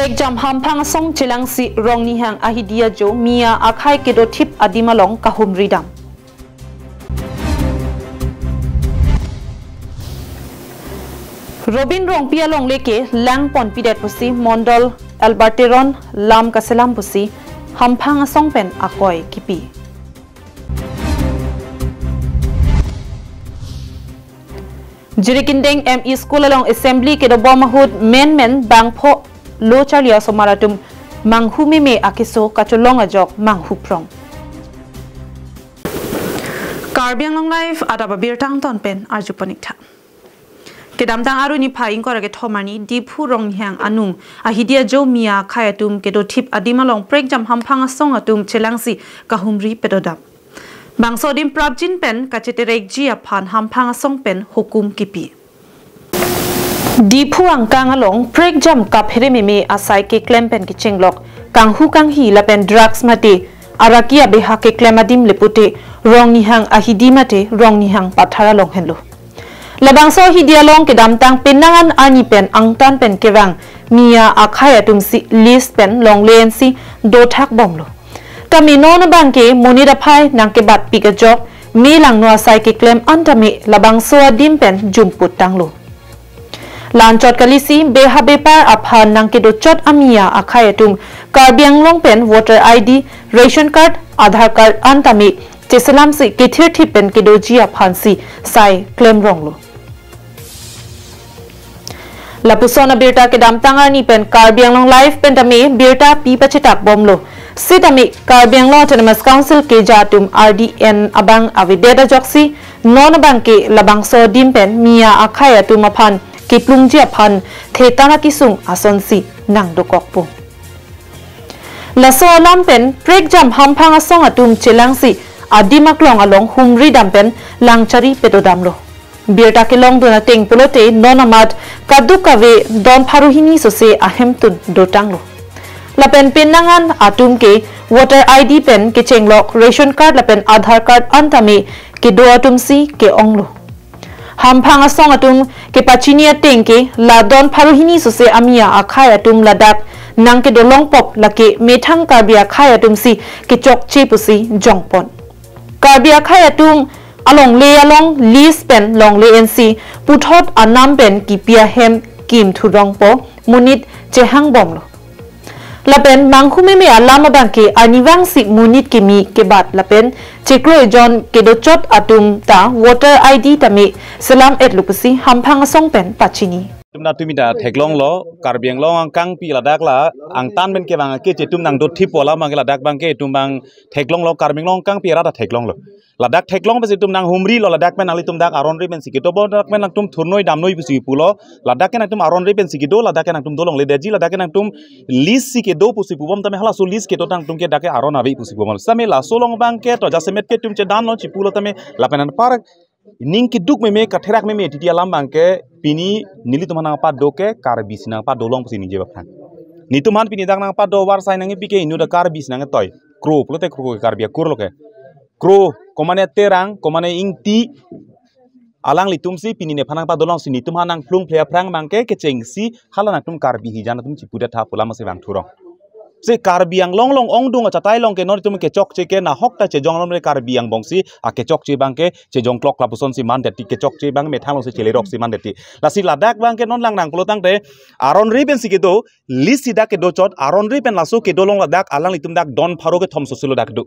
break jam hampang song chilang si rong ni hang ahidia jo mia akhai kedo thip adimalong kahum ridam. Robin rong pialong leke lang pon pidet pusi mondol alberteron lam kaselam pusi hampang song pen akoy kipi. Jirikindeng ME School along Assembly ke do bomahud men bangpho lo chalia somaratum manghumi me akiso kacholong ajok manghuprong. Karbi Anglong live adaba birtang ton pen arjupanikta. Kedamtang aru ni phaing korage thomani diphu rong hyang anung ahidia jo mia khayatum kedo thip adimalong prek jam hamphang song atum chelangsi kahumri pedodam. Bangso dim prabjin pen kacheterek ji aphan hampang song pen hukum kipi. Diphu angkang along prek jam kaphere meme asai ke klem pen ki chenglok kanghu kang hi la pen drugs mate arakia beha ke klemadim lepute rong ni hang ahidi mate rong ni hang pathara long henlo. Labangso hidialong ke damtang penangan ani pen angtan pen kewang mia akhaya tumsi list pen long len si do thak bomlo. Kami nona bangke monida phai nangke bat pika job me lang no asai ke claim antame labang soa dimpen jumput tanglo. Lanchot kalisi beha bepar aphan nangke do chot amia akhayatum Karbi Anglong pen voter ID ration card Aadhaar card antame chesalam si kethir thipen ke do ji aphan si sai claim ronglo. Lapusona birta ke damtangar ni pen Karbi Anglong live pen tame birta pi pachetak bomlo. Sidami Karbi Anglong Autonomous Council ke jatum RDN abang avideda joksi non abang ke labang so dimpen mia akhaya tumapan ke plungji aphan thetana kisung asonsi nang dokokpo. Laso lampen prek jam hampang asong atum chelangsi adimaklong along humri dampen langchari pedodamlo. Birta ke long dona teng pelote non amat kadukave don paruhini sose ahemtun dotanglo. Lapen penangan atum ke voter ID pen ke chenglok ration card lapen Aadhaar card antame ke do atum si ke onglo. Hampang asong atum ke pachinia tengke la don paruhini sose amia akhai atum ladak nang ke do longpop lake methang Karbi akhai atum si ke chok che pusi jongpon. Karbi akhai atum along list pen long le NC puthot anam pen ki pia hem kim thurongpo munit chehang bomlo. Lapen mangkhume me alama bangke aniwang si munit kimi ke bat lapen chekro jon ke do chot atum ta voter ID tame salam et lupusi hampang song pen pachini. Tumna tumida theklong lo Karbi Anglong angkang pi ladak la angtan ben ke bang ke chetum nang do thipola mang ladak bang ke tumbang theklong lo Karbi Anglong kang pi rada theklong lo ladak theklong be tum nang humri lo ladak ben ali tum dak aronri ben sikito bo dak ben nang tum thurnoi damnoi pusi pulo ladak nang tum aronri ben sikito ladak nang tum dolong le deji ladak nang tum list sike do pusi pubom tame hala so list ke to tang tum ke dake aron abi pusi pubom same la solong bang ke to jasemet ke tum che dan lo chipulo tame lapenan par ning ki duk me katherak me titia lambang ke pini nili tumana pa doke Karbi sinang pa dolong pusi nije baphan ni tuman pini dak nang pa do war sai nang pike inu da Karbi sinang toy kro plote kro Karbi kur loke kro komane terang komane ingti alang litumsi pini ne phanang pa dolong sini tumanang plung plea prang bangke ke chengsi hala tum Karbi hijana tum chipuda tha pula mase bang thurong se Karbi Anglong long ong dung chatai long ke nor tum ke chok che ke na hok ta che jong lom re Karbi ang bong si a ke chok che bang ke che jong klok la puson si man deti ke chok che bang me thang lo se chele rok si man deti la si ladak bang ke non lang nang pulo tang te aron ri ben si ke do lisi dak ke do chot aron ri ben la so ke do long ladak alang litum dak don pharo ke thom so silo dak do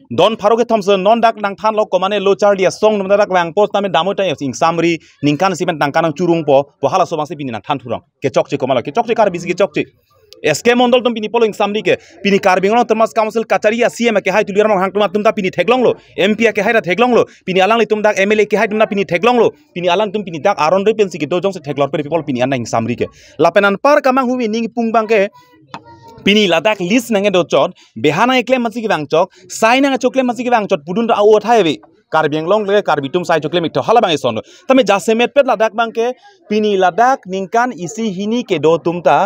don pharo ke thom so non dak nang than lo ko mane lo char dia song nom dak bang post tame damo ta ing samri ningkan si ben tangkan churung po hala so bang si pini nang than thurong ke chok che ko mala ke chok che Karbi si ke chok che SK Mondol tum pini polo samdi ke pini Karbi Anglong Autonomous Council kacharia CM ke hai tuliar mang hang tum ta pini theklong lo MP ke hai ra theklong lo pini alang li tum dak MLA ke hai tum na pini theklong lo pini alang tum pini dak aron re pensi ke dojong se theklor pe people pini anang samri ke lapenan par kamang humi ning pung bang ke pini ladak list nange do chot behana ekle masi ke bang chok sai nang chokle masi ke bang chot pudun ra o thaibe Karbi Anglong le Karbi tum sai chokle mit hala bang eson tame jasemet pet ladak bang ke pini ladak ningkan isi hini ke do tum ta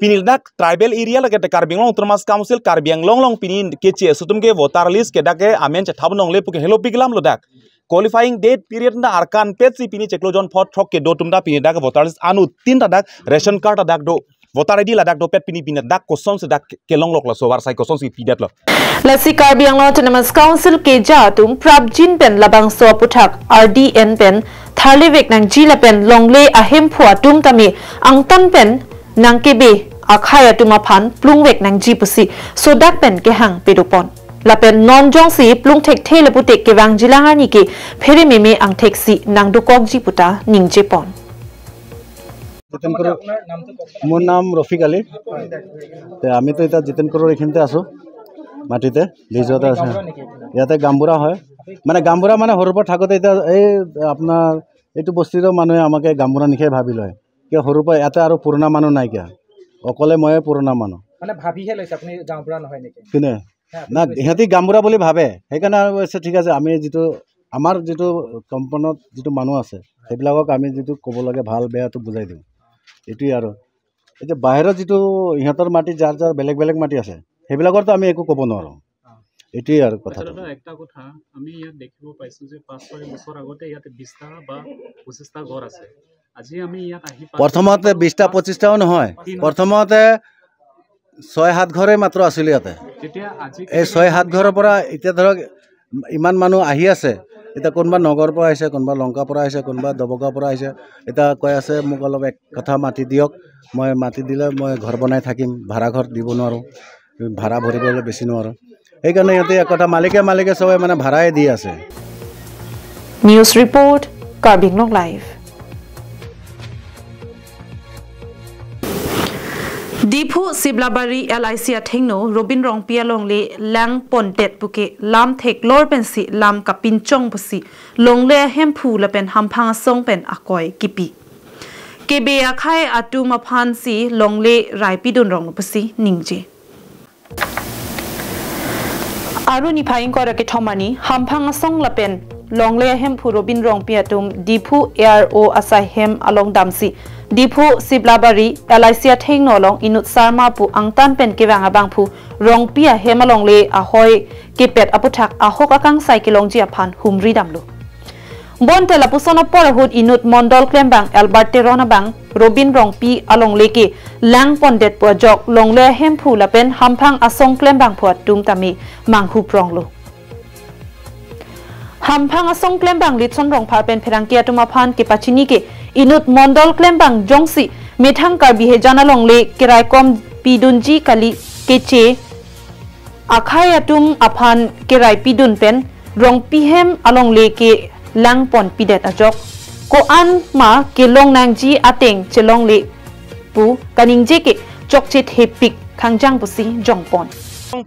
pini ladak tribal area lage te Karbi Anglong Autonomous Council Karbi Anglong long pini ke che sutum ke voter list ke dake amen che thabnong le puke hello piglam lo dak qualifying date period na arkan pet si pini cheklo jon phot thok ke do tum da pini dak voter list anu tin ta dak ration card dak do voter ID ladak do pet pini pina dak kosom se dak kelong lok la so war sai kosom si pidat lo Lasi Karbi Anglong Autonomous Council ke jatum prabjin pen labang so puthak RDN pen tharlevek nang jila pen longle ahem phua tum tami angtan pen nang kebe akhaya tuma phan plungwek nang jipusi so dak pen ke hang pedopon lapen non jong si plung thek thele putek ke wang jilanga ni ke pheri meme ang thek si nang dukok jiputa ningje pon মোৰ নাম ৰফিক আলী আমিতো এতিয়া জিতেন কৰোঁ এইখিনিতে আছোঁ মাটিতে লিজতে আছে ইয়াতে গামবুঢ়া হয় মানে গামবুঢ়া মানে সৰুৰ পৰা থাকোঁতে এতিয়া এই আপোনাৰ এইটো বস্তুটো মানুহে আমাকে গামবুঢ়া নিশাই ভাবি লয় কিয় সৰুৰ পৰা ইয়াতে আৰু পুৰণা মানুহ নাইকিয়া অকলে ময়ে পুৰণা মানুহ মানে ভাবিহে লৈছে আপুনি গামবুঢ়া নহয় নেকি কিনে না সিহঁতি গামবুঢ়া বুলি ভাবে সেইকাৰণে ঠিক আছে আমি যিটো আমাৰ যিটো কম্পাউণ্ডত যিটো মানুহ আছে সেইবিলাকক আমি যিটো ক'ব লাগে ভাল বেয়াটো বুজাই দিওঁ এইটোৱে আৰু এতিয়া বাহিৰত যিটো ইহঁতৰ মাটি যাৰ যাৰ বেলেগ বেলেগ মাটি আছে সেইবিলাকৰতো আমি একো ক'ব নোৱাৰোঁ এইটোৱে আৰু কথা একটা কথা আমি ইয়াত দেখিব পাইছোঁ যে 5-6 বছৰ আগতে ইয়াতে 20টা বা 25টা ঘৰ আছে আজি আমি ইয়াত আহি প্ৰথমতে 20টা 25টাও নহয় প্ৰথমতে 6-7 ঘৰে মাত্ৰ আছিল ইয়াতে এই 6-7 ঘৰৰ পৰা এতিয়া ধৰক ইমান মানুহ আহি আছে এটা কোনোবা নগৰৰ পৰা আহিছে কোনোবা লংকাৰ পৰা আহিছে কোনোবা দবকাৰ পৰা আহিছে এটা কৈ আছে মোক অলপ এক কথা মাটি দিয়ক মই মাটি দিলে মই ঘৰ বনাই থাকিম ভাড়া ঘৰ দিব নোৱাৰোঁ ভাড়া ভৰিবলৈ বেছি নোৱাৰোঁ সেইকাৰণে ইয়াতে এক কথা মালিকে সবাই মানে ভাড়াই দি আছে news report Karbi Anglong live Dipu Siblabari LIC athengno Robin Rong Pialongle Lang Pontet Puke Lam Thek Lor Pensi Lam Kapin Chong Pusi Longle Hempu La Pen Hamphang Song Pen Akoi Kipi Kebe Akhai Atu Maphan Si Longle Rai Pidun Rong Pusi Ningje Aruni Phaing Kora Ke Thomani Hamphang Song La Pen Longle Hempu Robin Rong Piatum Dipu ARO Asahem Along Damsi Dipu Siblabari LIC athengno long inut sarma pu angtan pen ke wanga bangphu rong pia hemalong le ahoi ke pet aputhak ahok akang cyclong ji aphan humri damlu bon tela pusono porhut inut mondol klembang albert terona bang robin rong pi along le ke lang pondet pu jok long le hemphu la pen hamphang asong klembang phu tum tami manghu pronglo Hamphang asong klembang litson rong phar pen pherangkia tuma phan ke pachini ke inut mondol klembang jongsi methang karbi he jana longle kirai kom pidunji kali keche akhayatum aphan kirai pidun pen rong pihem along le ke lang pon pidet ajok ko an ma ke long nangji ateng chelong le pu kaningje ke chokche thepik khangjang pusi jongpon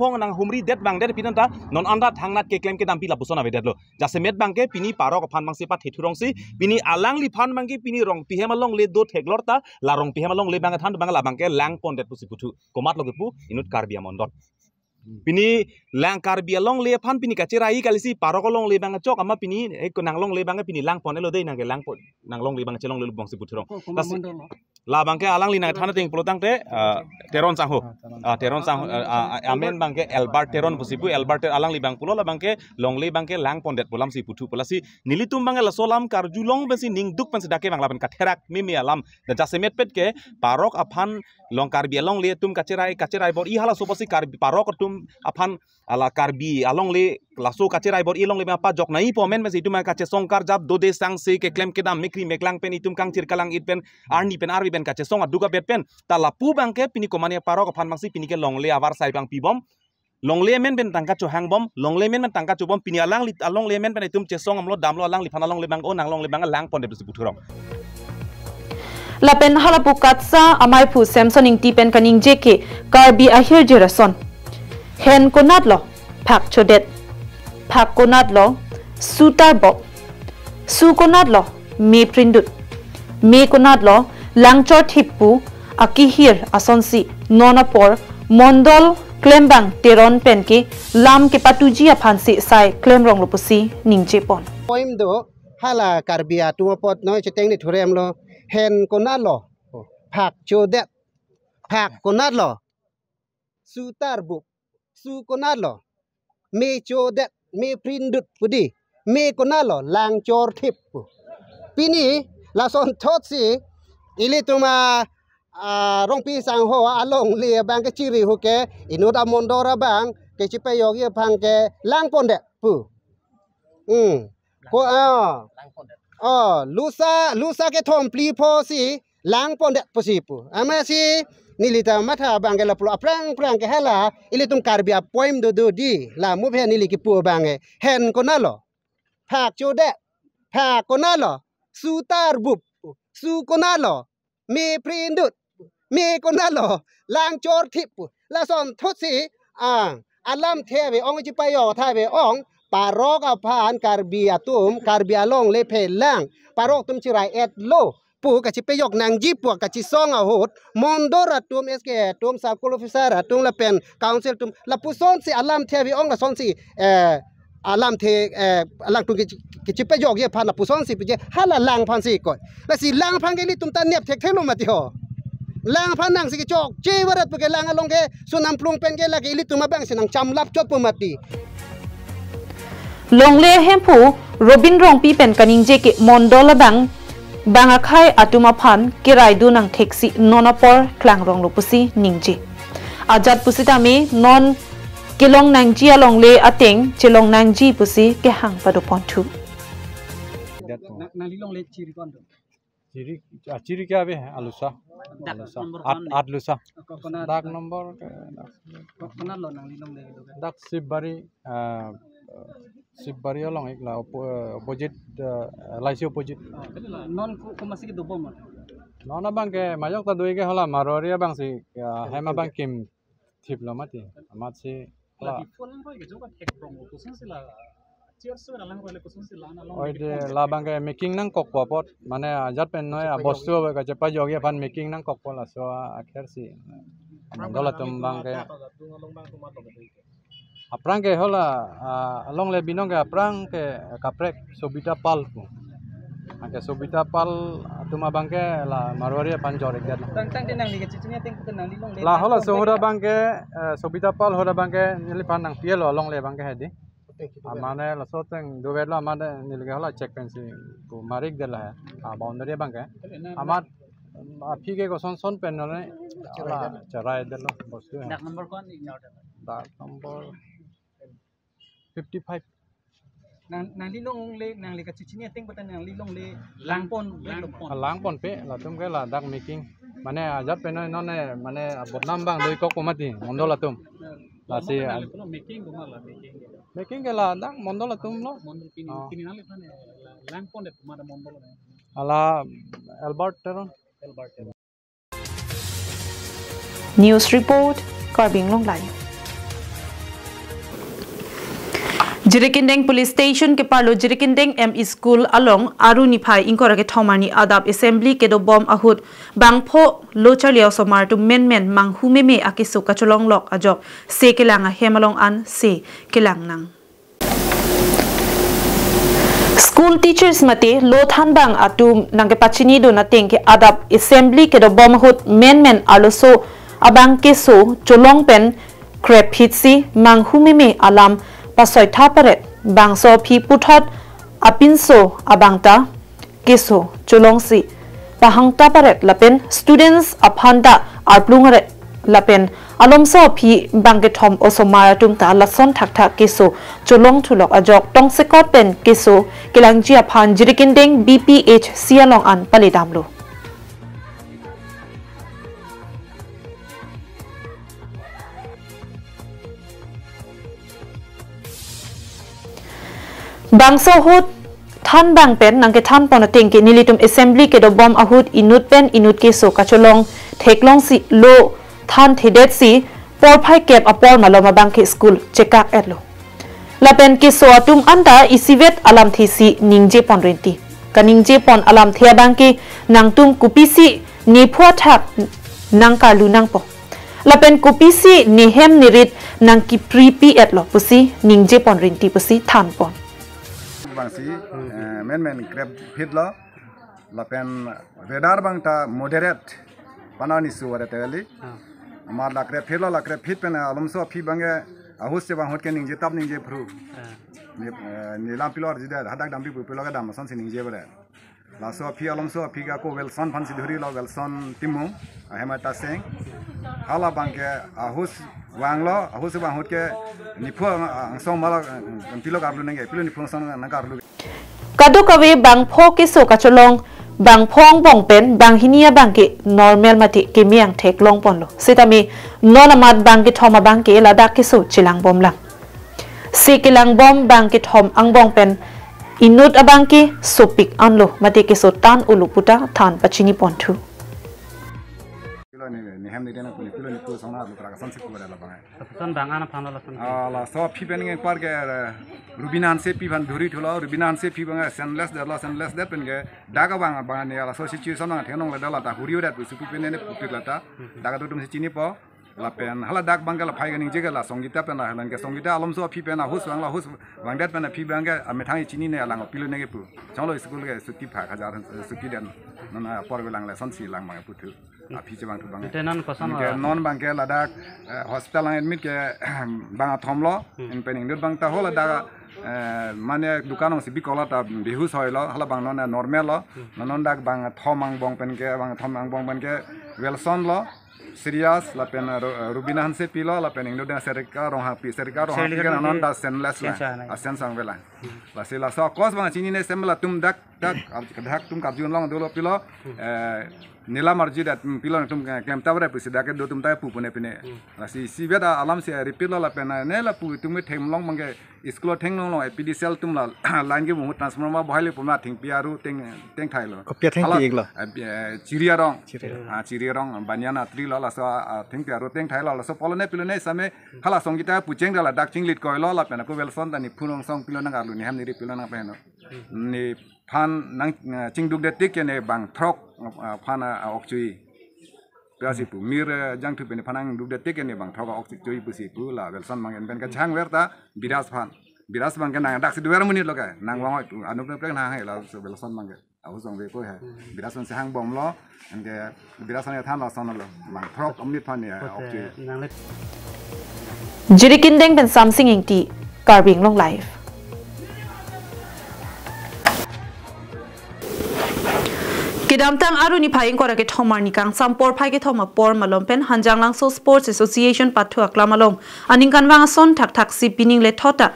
Pong nang humri det bang det pinanta non anda thangna ke claim ke dampi la pusona vedet lo jase met bang ke pini parok phan bang se pa thethurong si pini alang li phan bang ke pini rong pihemalong le do theglor ta la rong pihemalong le bang than bang la bang ke lang pon det pusi puthu komat lo ke pu inut karbi amondot pini lang karbi along le phan pini ka chirai kalisi parok long le bang chok ama pini ek nang long le bang pini lang pon lo dei nang ke lang pon nang long le bang chelong le bang si puthurong la bang ke alang li nang thana ting polotang te teron sang amen bang ke albert teron pusipu albert alang li bang pulo la bang ke long le bang ke lang pondet polam si puthu polasi nilitum bang la solam karjulong besi ning duk pan sedake bang laban katherak mimi alam da jasemet pet ke parok aphan long karbi along le tum kacerai bor i hala soposi karbi parok tum aphan ala karbi along le laso kacerai bor i long le pa jok nai pomen besi tum kace songkar jab do de sang se ke klem ke dam mikri meklang pen itum kang cirkalang it pen arni pen arbi pen kace song aduga bet pen tala pu bang ke pini komane parok aphan mangsi pini ke long le avar sai bang pibom long le men ben tangka cho hang bom long le men tangka cho bom pini alang li along le men pen itum che song amlo damlo alang li phanalong le bang o nang long le bang lang pon de besi puthurong Lapen halapu katsa amai pu samsoning ti pen kaning jeke karbi ahir jerason hen konat lo phak chodet phak konat lo sutar bo su konat lo me prindut me konat lo langchor thipu akihir asonsi nonapor mondol klembang teron penke lam ke patuji aphansi sai klem rong lopusi ningje pon poim do hala karbia tuapot noi cheteng ni thorem lo hen konat lo phak chodet phak konat lo sutar bu su konat lo me chodet me prindut pudi me konat lo lang chor thip pini la son thot si ili tuma rong pi sang ho along le bang ke ciri hu ke inut amondora bang ke cipe yogi phang ke lang pon de pu ko lusa ke thom pli pho si lang pon de pu si pu ama si nilita matha bang ke la plo prang ke hala ile tum karbia poim do di la mu phe nili ki pu bang hen ko na lo phak chu de phak ko na lo su tar bup su ko na lo me prindut me ko na lo lang chor thip la son thot si alam the ve ong chi pa yo tha ve ong parok aphan karbi atum karbi along le phe lang parok tum chi rai et lo pu ka chi pe yok nang ji pu ka chi song a hot mondor atum sk tum circle officer atum la pen council tum la pu son si alam the ve ong la son si alam the alang tu ki chi pe yok ye phan la pu son si pe je hala lang phan si ko la si lang phan ge li tum ta nep thek thelo ma ti ho lang phan nang si ki chok che warat pe ke lang along ke sunam plung pen ke la ke li tum bang sinang cham lap chot pu mati Longle hempu Robin Rong pi pen kaning je ke mondola bang akhai atuma phan kirai du nang theksi nonapor klang rong lo pusi ningji ajat pusita me non kilong nangji alongle ateng chilong nangji pusi ke hang padu pontu nalilong le ciri kon ciri kya be alusa at lusa dak nomor kona lo nalilong le dak sibari along ikla opposite laisi opposite non ko masih itu bom nona bang ke majok ta doi ke hola maroria bang si hema bang kim thip lo mati amat si lagi pulang kau juga tek promo kusun sila cheers tu nalang kau le kusun sila nalang oi de la bang ke making nang kok popot mane ajat pen noi bostu ka chepa jogi pan making nang kok pola so akhir si dola tum bang ke aprang ke hola along le binong ke aprang ke kaprek sobita pal pu angke sobita pal tuma bang ke la marwari panjor ek tang de nang liga cicingnya ting putan nang lilong le la hola sohura bang ke sobita pal hola bang ke nili pan nang pielo along le bang ke hedi amane la soteng do vedlo amane nili ke hola check pensi ku marik de la boundary bang ke amat phi ke ko son pen ne charai de lo bostu dak nomor kon ignore dak nomor 55 nang lilong le nang liga cicingnya ting putan nang lilong le langpon lang pon pe la tum ke la dak making mane ajat pe no ne mane bodnam bang doi kok komati mondola tum la si making ko mala making ke la dak mondola tum lo mondol kini nale tan langpon de mada mondol ala albert teron News report Karbi Anglong live Jirikindeng Police Station ke parlo Jirikindeng ME School along Aruniphai inkora ke thomani adab assembly ke do bom ahut bangpho lochaliao somar tu men manghume me akisu kacholong lok ajok se kelanga hemalong an se kelang nang School teachers mate lo than bang atum nangke pachini do na tengke adab assembly ke do bom ahut men aloso abang ke so cholong pen crep hitsi manghume me alam pasoi thaparet bangso phi puthot apinso abangta keso cholongsi pahangta paret lapen students aphanda arplungaret lapen alomso phi bangke thom osomara tumta lason thaktha keso cholong thulok ajok tongsekot pen keso kilangji aphan jirikindeng BPH sialong an palidamlo Bangso hut than bang pen nangke than pon ateng ke nilitum assembly ke do bom ahut inut pen inut ke so kacholong theklong si lo than thedet si por phai kep apor maloma bang ke school chekak etlo la pen ke so atum anda isivet alam thisi ningje pon renti kaningje pon alam thia bang ke nangtum kupisi ni phwa thak nangka lu nangpo la pen kupisi ni hem nirit nangki pripi etlo pusi ningje pon renti pusi than pon bangsi men grab hit lo lapen radar bang ta moderate panani suware teli amar la grab hit lo la grab hit pen alomso phi bange ahus se bang hot ke ningje tap ningje phru ni lam pilor jida hadak dam pi pilor ga dam son sin ningje bare la so phi alom so phi ga ko Wilson phan sidhuri lo Wilson timu hemata seng hala bangke ahus wanglo ahus bang hut ke nipho song mala pilo karlu nenge pilo nipho song na karlu kadu kawe bang pho ke so kacholong bang phong bong pen bang hinia bang ke normal mati ke miang thek long pon lo sitami nonamat bang ke thoma bang ke ladak ke so chilang bom lang si kilang bom bang ke thom ang bong pen inut abang ke sopik anlo mati ke so tan uluputa than pachini pon thu ni hem ni dena pilo ni ko sona lu pra san se ko la bang Son bangan apa nol son. la so phi pen nge par ke rubinan se pi ban dhuri thulo rubinan se phi bang senless de pen ke daga bang bang ni la so situation na thenong la dala ta huriu dat su pi pen ne putik la ta daga tum se chini po la pen hala dak bang la phai ga ning je la songita pen la halan ke songita alom so phi pen na hus bang dat pen na phi bang ke ame thang chini ne lang pilo ne ke pu changlo school ke su ti pha kha jar su ki den na por lang la son si lang ma putu api jebang tu bang Tenan kosan. ke non bang ke ladak hospital ang admit ke bang thomlo in pening dut bang ta hola daga mane dukan ong sibi kola ta bihus hoilo hala bang non normal lo non dak bang thomang bong pen ke bang thomang bong pen ke Wilson lo serious la pen rubina hanse pilo la pening dut serika rong hapi ke non da senless la sen sang vela la sila so kos bang chini ne semla tum dak tum karjun long dolo pilo nila marji dat pilo tum kem tabra pisi dak do tum ta pu pune pine la si beda alam se repeat la pena ne la pu tum them long mangi school theng long lo epd cell tum la line ke mu transformer bhaile puma thing piaru teng thai lo kopia theng ki egla chiria rong banyana tri la so thing piaru teng thai la so polone pilone same hala songita pucheng la dak chinglit ko la pena ko Wilson tani phunong song pilo na galu ni ham ni pilo na peno ni phan nang chingduk de tik ne bang throk phan okchui piasi pu mir jang thu pene phanang duk de tik ne bang throk okchui pu si pu la Wilson mangen ben ka chang werta biras bang ke nang dak si duer munit lo ka nang wang anu pre na hai la Wilson mangen au song ve ko ha biras son se hang bom lo ande biras ne than la son lo bang throk omnit phan ne okchui jirikin deng pen samsing ingti Karbi Anglong live Kidamtang aruni phai ko ra ke thomar ni kang sampor phai ke thoma por malom pen hanjang lang so sports association pathu akla malom aning kan wang son thak thak si pining le thota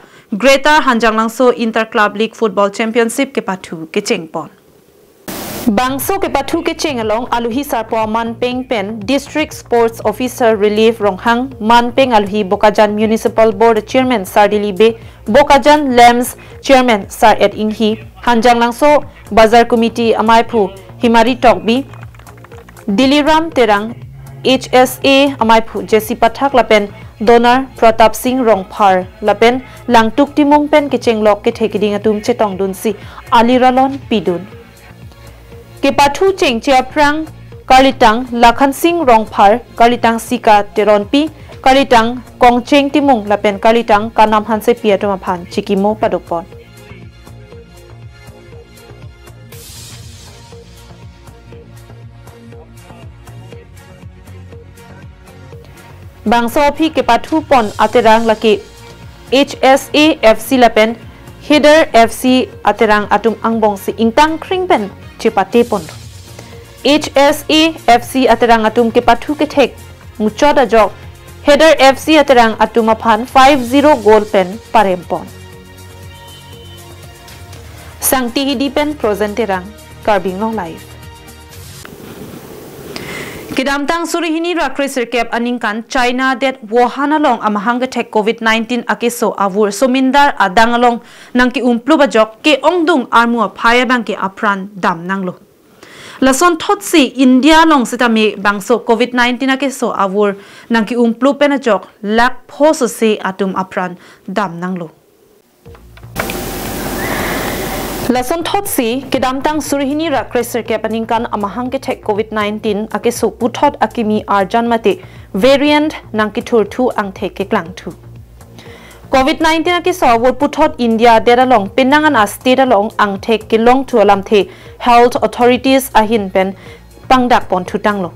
greater hanjang lang so inter club league football championship ke pathu ke chengpon bangso ke pathu ke cheng along aluhi sarpo man peng pen district sports officer relief ronghang man peng aluhi bokajan municipal board chairman sardili be bokajan lems chairman sar et inghi hanjang lang so bazar committee amai phu Himari Tokbi, Diliram Terang, HSA Amaipu, Jesse Pathak Lapen, Donor Pratap Singh Rongpar Lapen, Langtuk Timung Pen Kicheng Lok ke Tekiding Atum Chetong Dunsi, Aliralon Pidun. Kepathu Cheng Chiaprang, Kalitang, Lakhan Singh Rongpar, Kalitang Sika Teronpi, Kalitang Kongcheng Timung Lapen, Kalitang Kanam Hanse Piatumapan, Chikimo Padopon. Bangso phi ke pathu pon aterang laki HSA FC lapen Header FC aterang atum angbong si ingtang kring pen chipate pon HSA FC aterang atum ke pathu ke thek muchoda jok Header FC aterang atum aphan 5-0 goal pen parem pon sangti hidi pen presenterang Karbi Anglong live Kidamtang surihini rakre sirkep aningkan China det Wuhan along amahanga tek COVID-19 akeso avur somindar adang along nangki umplu bajok ke ongdung armua phaya bangke apran dam nanglo lason thotsi India long sitame bangso COVID-19 akeso avur nangki umplu penajok lak phoso se atum apran dam nanglo Lason thotsi kidamtang surihini rakre sirke paningkan amahang ke tek COVID-19 ake su puthot akimi arjan mate variant nangkithur thu ang theke klang thu COVID-19 ake sawur puthot India deralong pinangan a state along ang thek kilong thu alam the health authorities ahin pen pangdak pon thu tanglo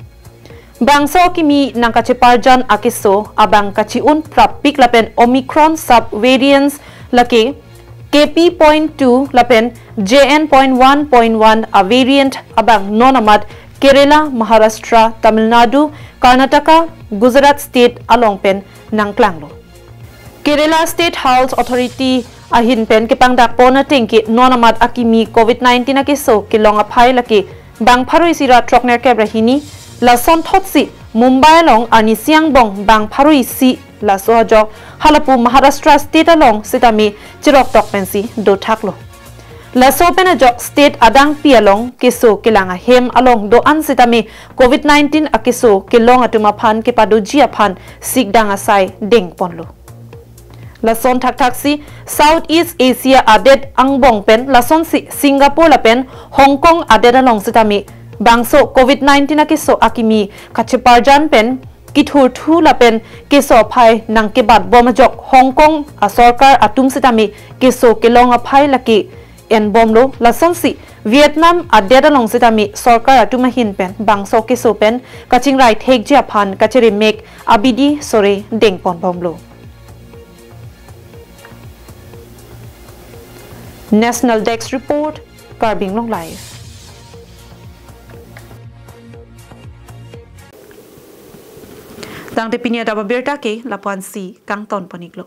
bangso kimi nangkache parjan ake so abang kachi un prapik lapen omicron sub variants lake KP.2 lapen JN.1.1 a variant abang nonamat Kerala, Maharashtra, Tamil Nadu, Karnataka, Gujarat State along pen nangklanglo. Kerala State Health Authority ahin pen kepangdak pona tengki nonamat akimi COVID-19 akiso kilong aphai laki bang pharoi sira trokner kebrahini lason thotsi Mumbai along ani siangbong bang pharoi si la sohajok halapu Maharashtra State along sitami chirok tok pensi do thaklo. La so pen ajok state adang pi along kiso kilanga hem along do an sitami COVID-19 akiso kilong atuma phan ke padu jia phan sikdang asai deng ponlo. Lason thak-thaksi Southeast Asia adet angbong pen lason si Singapore la pen Hong Kong adet along sitami bangso COVID-19 akiso akimi kachiparjan pen kithur thu la pen keso phai nang ke bat bomajok Hong Kong a sarkar atum sitami keso kelong a phai laki en bomlo lason si Vietnam adet along sitami sarkar atuma hin pen bangso keso pen kaching rai thek ja phan kachiri mek abidi sore dengpon bomlo. National Desk Report, Karbi Anglong Live. Tang te pinia da berta ke lapuan si kang ton paniklo.